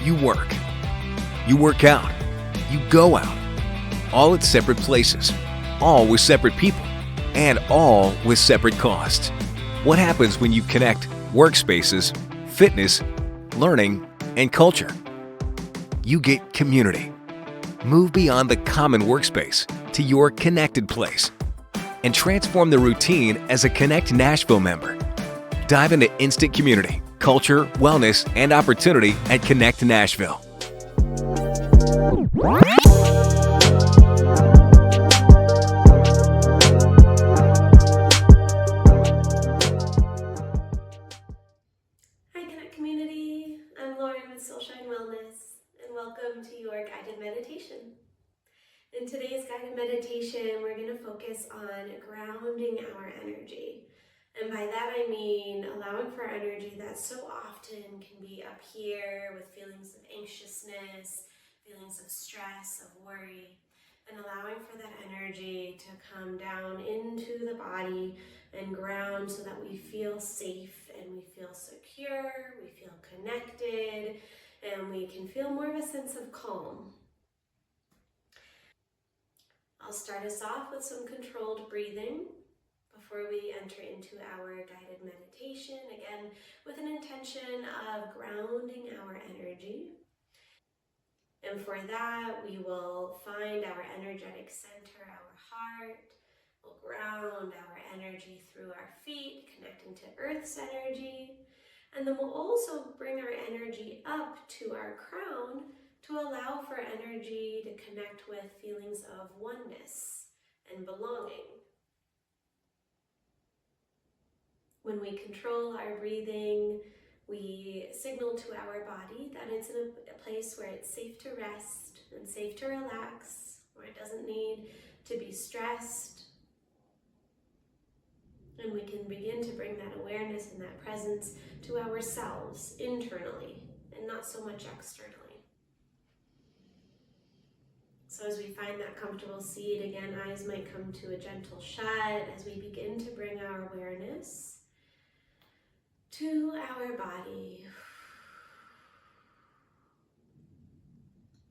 You work. You work out. You go out. All at separate places. All with separate people. And all with separate costs. What happens when you connect workspaces, fitness, learning, and culture? You get community. Move beyond the common workspace to your connected place and transform the routine as a Kenect Nashville member. Dive into instant community, culture, wellness, and opportunity at Kenect Nashville. Hi Kenect community, I'm Lauren with Solshine Wellness, and welcome to your guided meditation. In today's guided meditation, we're going to focus on grounding our energy. And by that I mean allowing for energy that so often can be up here with feelings of anxiousness, feelings of stress, of worry, and allowing for that energy to come down into the body and ground so that we feel safe and we feel secure, we feel connected, and we can feel more of a sense of calm. I'll start us off with some controlled breathing before we enter into our guided meditation, again with an intention of grounding our energy. And for that, we will find our energetic center, our heart. We'll ground our energy through our feet, connecting to Earth's energy. And then we'll also bring our energy up to our crown to allow for energy to connect with feelings of oneness and belonging. When we control our breathing, we signal to our body that it's in a place where it's safe to rest and safe to relax, where it doesn't need to be stressed. And we can begin to bring that awareness and that presence to ourselves internally and not so much externally. So as we find that comfortable seat, again, eyes might come to a gentle shut as we begin to bring our awareness to our body.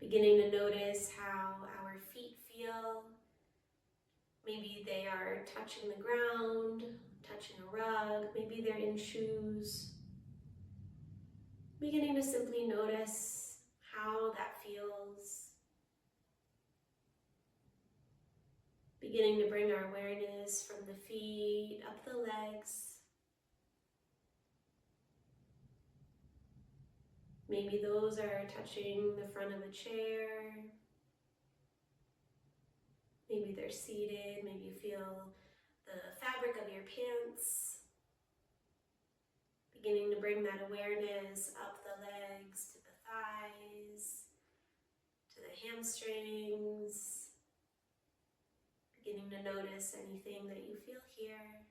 Beginning to notice how our feet feel. Maybe they are touching the ground, touching a rug, maybe they're in shoes. Beginning to simply notice how that feels. Beginning to bring our awareness from the feet up the legs. Maybe those are touching the front of a chair. Maybe they're seated. Maybe you feel the fabric of your pants. Beginning to bring that awareness up the legs, to the thighs, to the hamstrings. Beginning to notice anything that you feel here.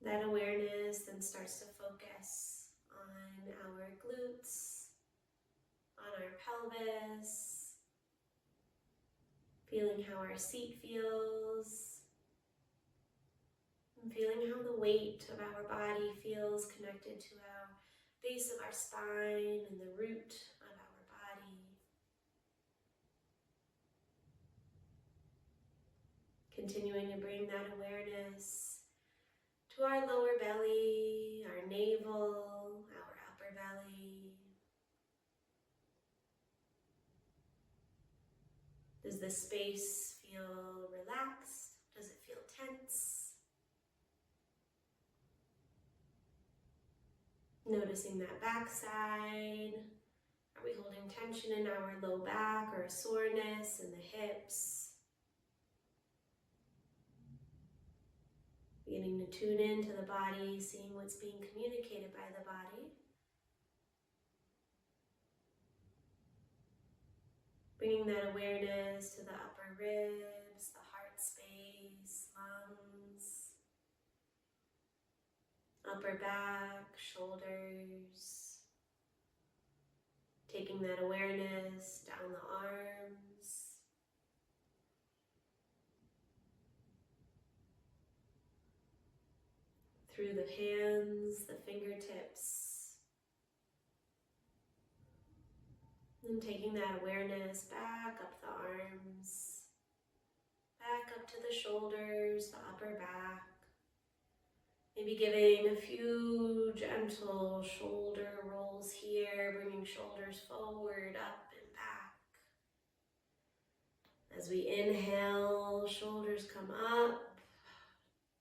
That awareness then starts to focus on our glutes, on our pelvis, feeling how our seat feels, and feeling how the weight of our body feels connected to our base of our spine and the root of our body. Continuing to bring that awareness to our lower belly, our navel, our upper belly. Does the space feel relaxed? Does it feel tense? Noticing that backside. Are we holding tension in our low back or a soreness in the hips? Beginning to tune into the body, seeing what's being communicated by the body. Bringing that awareness to the upper ribs, the heart space, lungs, upper back, shoulders. Taking that awareness down the arms. through the hands, the fingertips, and taking that awareness back up the arms, back up to the shoulders, the upper back. Maybe giving a few gentle shoulder rolls here, bringing shoulders forward, up and back. As we inhale, shoulders come up,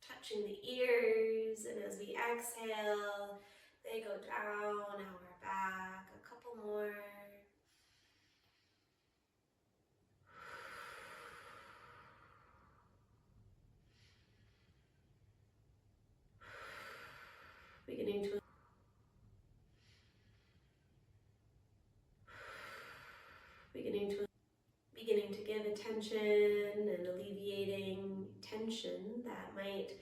touching the ears, and as we exhale, they go down our back. A couple more. Beginning to give attention and alleviating tension that might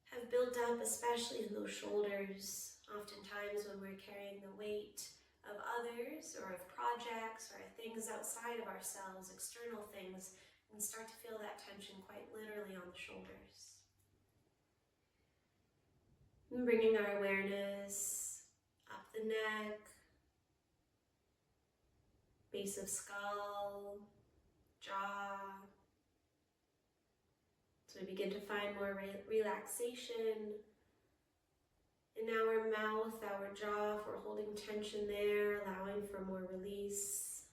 have built up, especially in those shoulders. Oftentimes when we're carrying the weight of others or of projects or things outside of ourselves, external things, we start to feel that tension quite literally on the shoulders. And bringing our awareness up the neck, base of skull, jaw. So we begin to find more relaxation in our mouth, our jaw, if we're holding tension there, allowing for more release.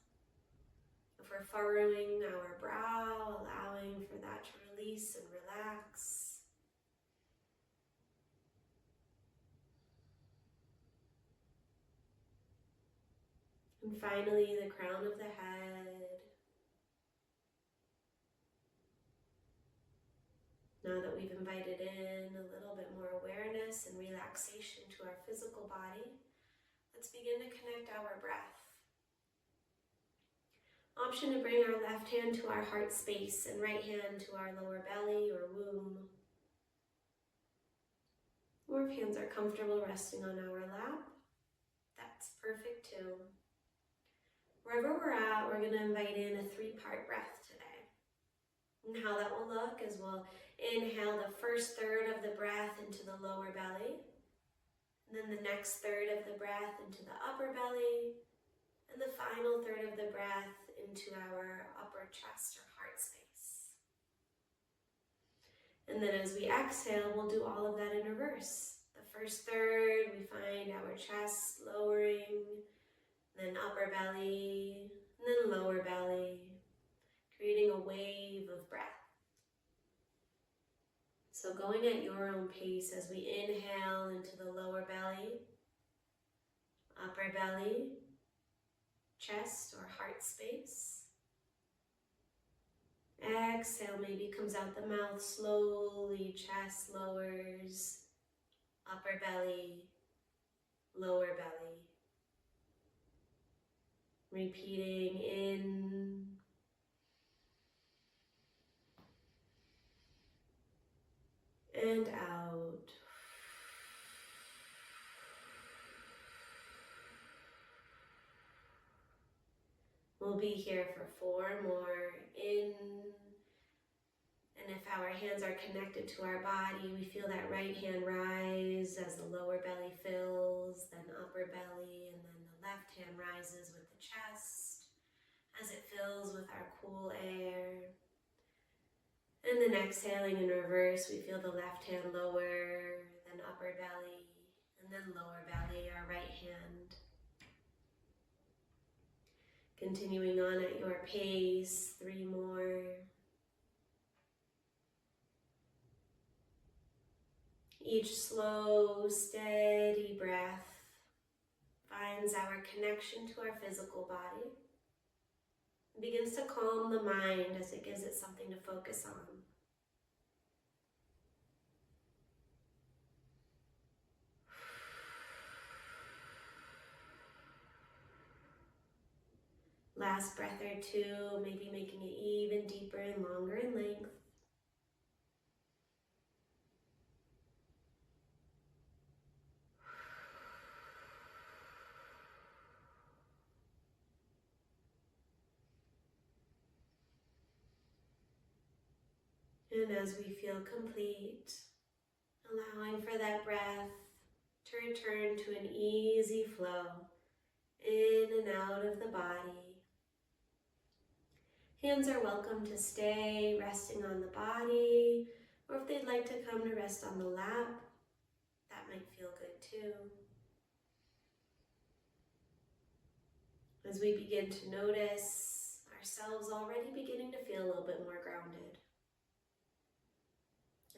If we're furrowing our brow, allowing for that to release and relax. And finally, the crown of the head. Now that we've invited in a little bit more awareness and relaxation to our physical body, let's begin to connect our breath. Option to bring our left hand to our heart space and right hand to our lower belly or womb. Or if hands are comfortable resting on our lap, that's perfect too. Wherever we're at, we're going to invite in a 3-part breath today. And how that will look is we'll inhale the first third of the breath into the lower belly, and then the next third of the breath into the upper belly, and the final third of the breath into our upper chest or heart space. And then as we exhale, we'll do all of that in reverse. The first third, we find our chest lowering, then upper belly, and then lower belly, creating a wave of breath. So going at your own pace as we inhale into the lower belly, upper belly, chest or heart space. Exhale maybe comes out the mouth slowly, chest lowers, upper belly, lower belly. Repeating in and out. We'll be here for 4 more. In, and if our hands are connected to our body, we feel that right hand rise as the lower belly fills, then upper belly, and then the left hand rises with the chest as it fills with our cool air. And then exhaling in reverse, we feel the left hand lower, then upper belly, and then lower belly, our right hand. Continuing on at your pace, 3 more. Each slow, steady breath finds our connection to our physical body. It begins to calm the mind as it gives it something to focus on. Last breath or 2, maybe making it even deeper and longer in length. And as we feel complete, allowing for that return to an easy flow in and out of the body. Hands are welcome to stay resting on the body, or if they'd like to come to rest on the lap, that might feel good too. As we begin to notice ourselves already beginning to feel a little bit more grounded.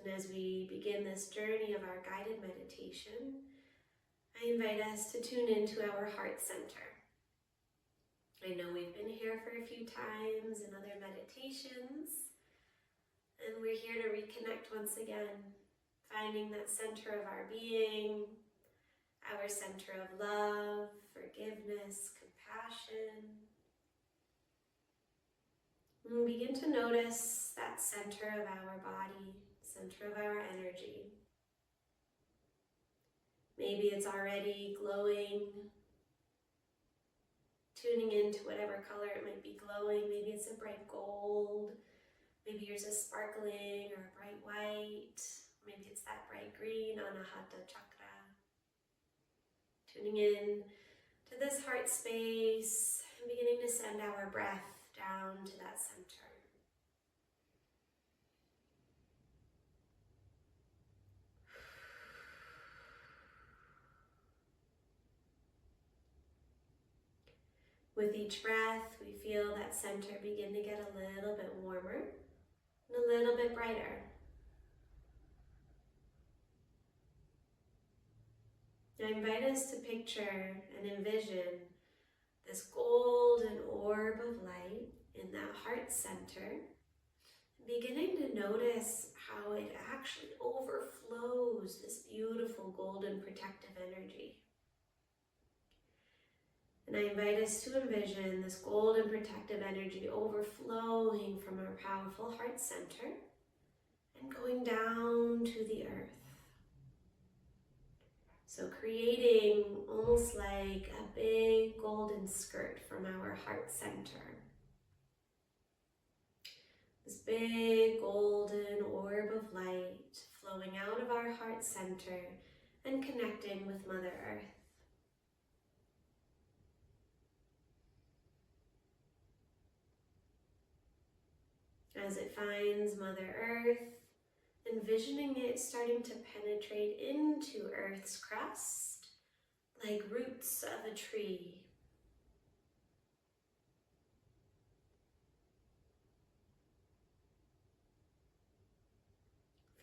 And as we begin this journey of our guided meditation, I invite us to tune into our heart center. I know we've been here for a few times in other meditations, and we're here to reconnect once again, finding that center of our being, our center of love, forgiveness, compassion. And begin to notice that center of our body, center of our energy. Maybe it's already glowing, tuning into whatever color it might be glowing. Maybe it's a bright gold, maybe yours is sparkling or a bright white, maybe it's that bright green, anahata chakra. Tuning in to this heart space and beginning to send our breath down to that center. With each breath, we feel that center begin to get a little bit warmer and a little bit brighter. I invite us to picture and envision this golden orb of light in that heart center, beginning to notice how it actually overflows this beautiful golden protective energy. And I invite us to envision this golden protective energy overflowing from our powerful heart center and going down to the earth. So creating almost like a big golden skirt from our heart center. This big golden orb of light flowing out of our heart center and connecting with Mother Earth. As it finds Mother Earth, envisioning it starting to penetrate into Earth's crust like roots of a tree.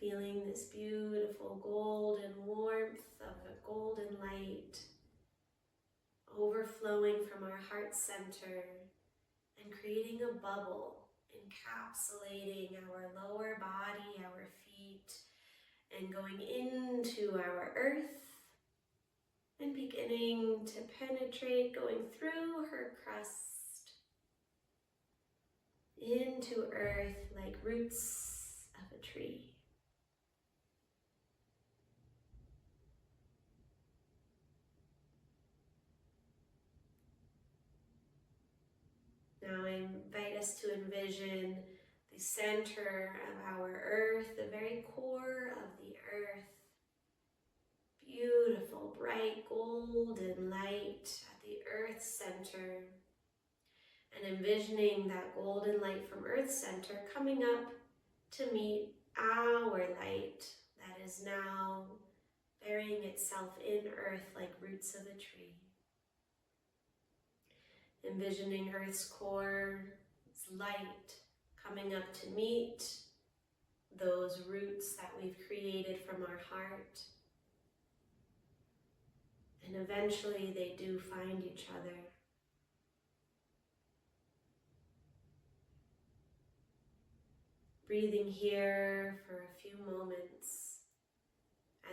Feeling this beautiful golden warmth of a golden light overflowing from our heart center and creating a bubble, encapsulating our lower body, our feet, and going into our earth and beginning to penetrate, going through her crust into earth like roots of a tree. Now I invite us to envision the center of our earth, the very core of the earth. Beautiful, bright, golden light at the earth center. And envisioning that golden light from earth center coming up to meet our light that is now burying itself in earth like roots of a tree. Envisioning Earth's core, its light coming up to meet those roots that we've created from our heart. And eventually they do find each other. Breathing here for a few moments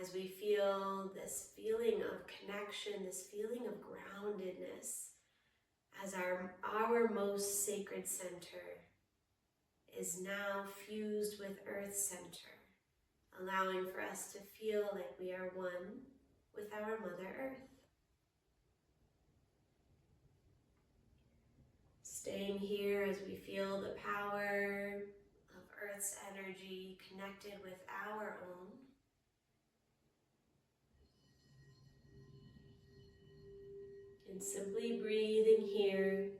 as we feel this feeling of connection, this feeling of groundedness, as our most sacred center is now fused with Earth center, allowing for us to feel like we are one with our Mother Earth. Staying here as we feel the power of Earth's energy connected with our own. Simply breathing here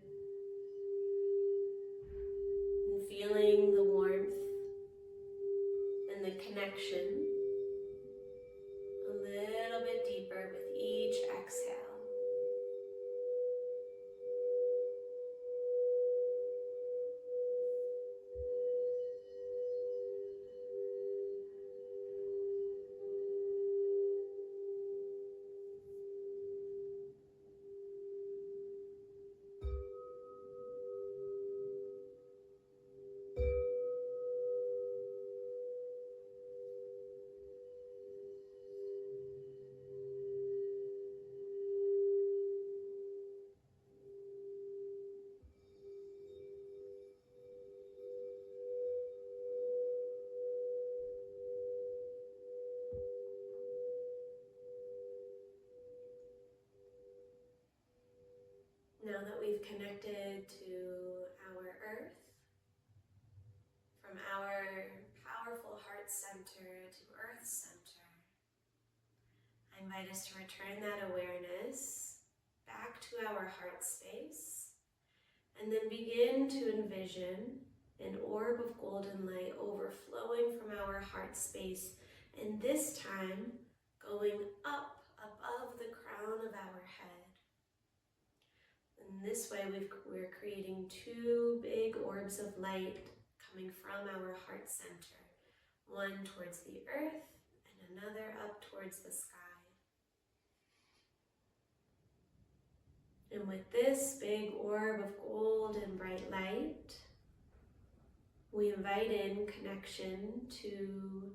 and feeling the warmth and the connection a little bit deeper with each exhale. Now that we've connected to our earth, from our powerful heart center to earth center, I invite us to return that awareness back to our heart space, and then begin to envision an orb of golden light overflowing from our heart space, and this time going up above the crown of our head. In this way, we're creating two big orbs of light coming from our heart center, one towards the earth and another up towards the sky. And with this big orb of gold and bright light, we invite in connection to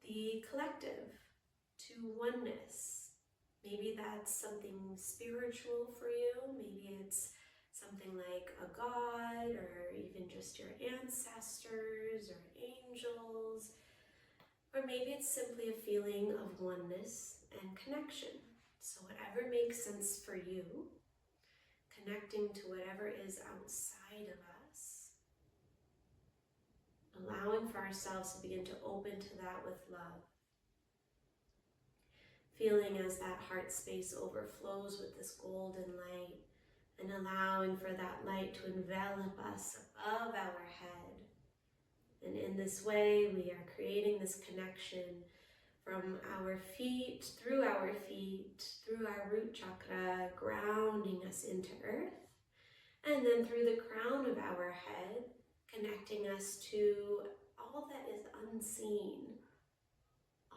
the collective, to oneness. Maybe that's something spiritual for you. Maybe it's something like a god, or even just your ancestors or angels. Or maybe it's simply a feeling of oneness and connection. So whatever makes sense for you, connecting to whatever is outside of us, allowing for ourselves to begin to open to that with love. Feeling as that heart space overflows with this golden light, and allowing for that light to envelop us above our head. And in this way, we are creating this connection from our feet, through our root chakra, grounding us into earth, and then through the crown of our head, connecting us to all that is unseen,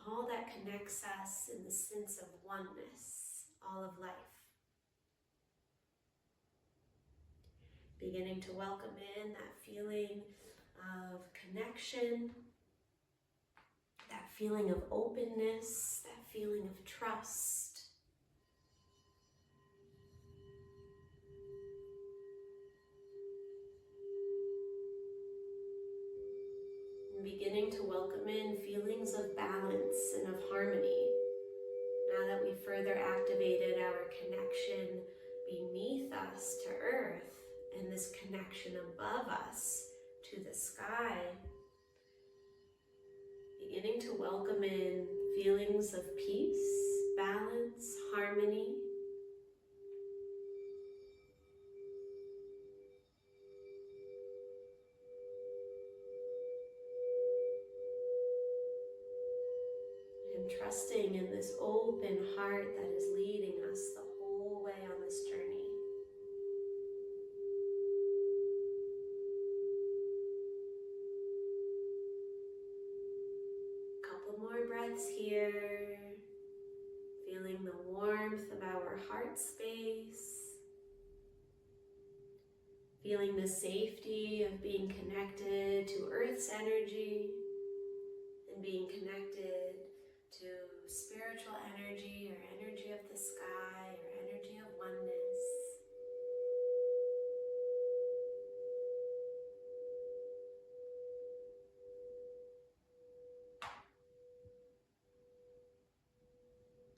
all that connects us in the sense of oneness, all of life. Beginning to welcome in that feeling of connection, that feeling of openness, that feeling of trust. And beginning to welcome in feelings of balance and of harmony. Now that we've further activated our connection beneath us to earth, and this connection above us to the sky, beginning to welcome in feelings of peace, balance, harmony. And trusting in this open heart that is leading us the whole way on this journey. More breaths here, feeling the warmth of our heart space, feeling the safety of being connected to Earth's energy and being connected to spiritual energy or energy of the sky or energy of oneness.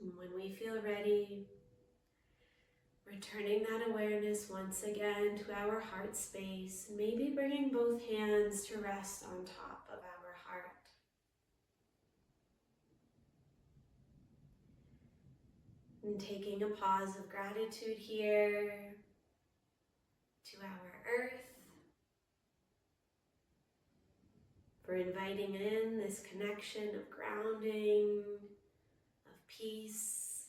And when we feel ready, returning that awareness once again to our heart space, maybe bringing both hands to rest on top of our heart. And taking a pause of gratitude here to our earth for inviting in this connection of grounding, of peace,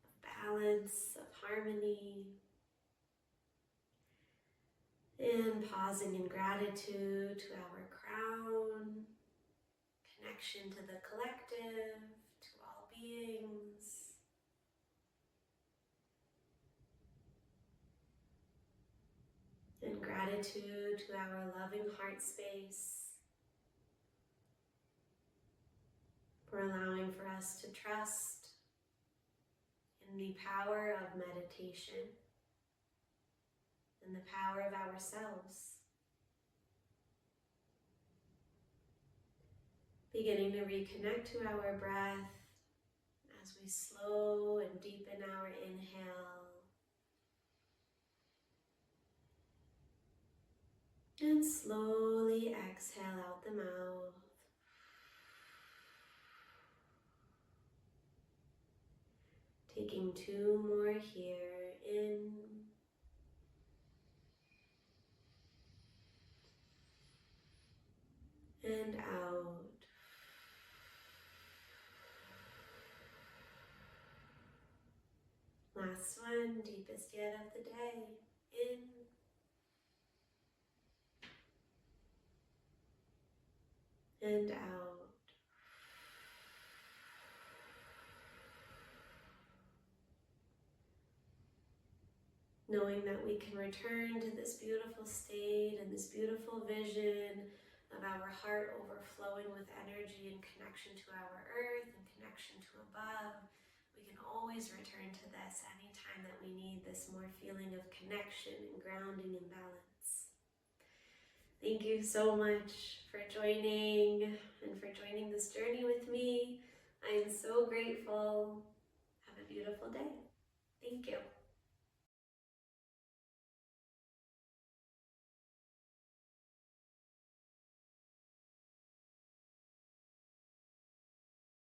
of balance, of harmony. And pausing in gratitude to our crown, connection to the collective, to all beings. And gratitude to our loving heart space for allowing for us to trust in the power of meditation and the power of ourselves. Beginning to reconnect to our breath as we slow and deepen our inhale. And slowly exhale out the mouth. Taking 2 more here, in and out. Last one, deepest yet of the day, in and out. Knowing that we can return to this beautiful state and this beautiful vision of our heart overflowing with energy and connection to our earth and connection to above. We can always return to this anytime that we need this more feeling of connection and grounding and balance. Thank you so much for joining and for joining this journey with me. I am so grateful. Have a beautiful day. Thank you.